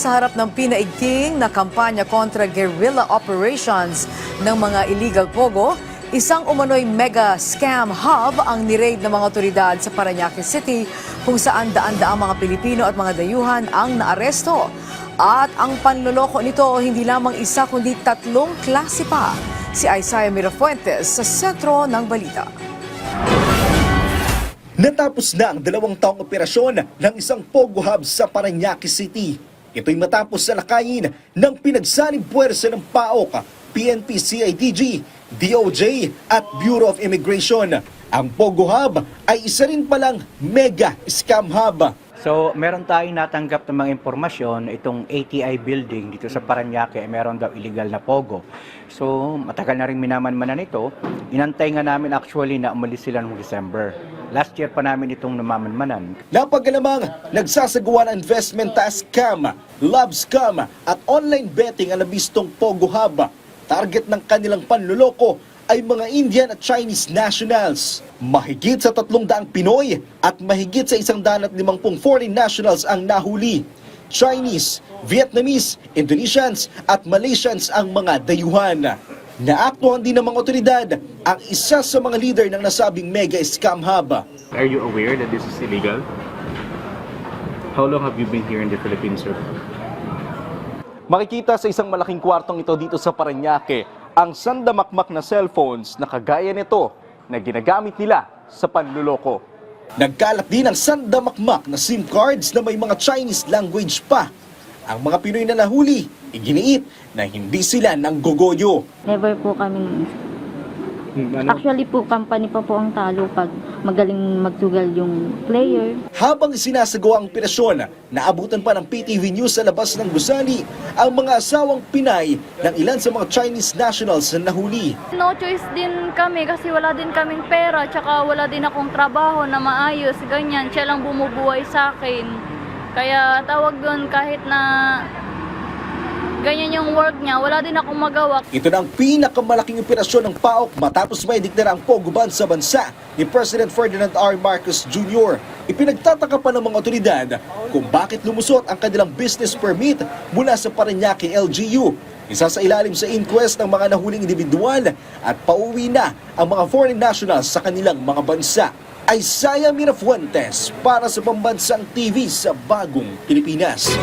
sa harap ng pinaigting na kampanya kontra guerrilla operations ng mga illegal pogo, isang umano'y mega scam hub ang niraid ng mga otoridad sa Parañaque City kung saan daan-daang mga Pilipino at mga dayuhan ang naaresto. At ang panloloko nito hindi lamang isa kundi tatlong klase pa. Si Isaiah Mirafuentes sa sentro ng balita. Natapos na ang 2 taong operasyon ng isang Pogo Hub sa Parañaque City. Ito'y matapos salakayin ng pinagsanib puwersa ng PAOK, PNP, CIDG, DOJ at Bureau of Immigration. Ang Pogo Hub ay isa rin palang mega scam hub. So, meron tayong natanggap ng mga impormasyon, itong ATI building dito sa Parañaque, meron daw illegal na pogo. So, matagal na rin minamanmanan ito. Inantay nga namin actually na umalis sila noong December. Last year pa namin itong namamanmanan. Napagalamang nagsasagawa ng investment scam, love scam at online betting ang nabistong Pogo Hub. Target ng kanilang panluloko ay mga Indian at Chinese nationals. Mahigit sa 300 Pinoy at mahigit sa 150 foreign nationals ang nahuli. Chinese, Vietnamese, Indonesians at Malaysians ang mga dayuhan. Naaktuhan din ng mga otoridad ang isa sa mga leader ng nasabing mega scam hub. Are you aware that this is illegal? How long have you been here in the Philippines, sir? Makikita sa isang malaking kwartong ito dito sa Parañaque ang sandamakmak na cellphones na kagaya nito na ginagamit nila sa panluloko. Nagkalat din ang sandamakmak na SIM cards na may mga Chinese language pa. Ang mga Pinoy na nahuli, iginiit na hindi sila nanggogoyo. Never po kami. Actually po, company pa po ang talo pag magaling magsugal yung player. Habang sinasagawa ang operasyon, naabutan pa ng PTV News sa labas ng gusali ang mga asawang Pinay ng ilan sa mga Chinese nationals na nahuli. No choice din kami kasi wala din kaming pera tsaka wala din akong trabaho na maayos, ganyan. Siya lang bumubuhay sa akin. Kaya tawag doon kahit na ganyan yung work niya, wala din akong magawa. Ito na ang pinakamalaking operasyon ng PAOK matapos may deklara ang Pogo Ban sa bansa ni President Ferdinand R. Marcos Jr. Ipinagtataka pa ng mga otoridad kung bakit lumusot ang kanilang business permit mula sa Parañaque LGU. Isa sa ilalim sa inquest ng mga nahuling individual at pauwi na ang mga foreign nationals sa kanilang mga bansa. Isaiah Mirafuentes para sa Pambansang TV sa Bagong Pilipinas.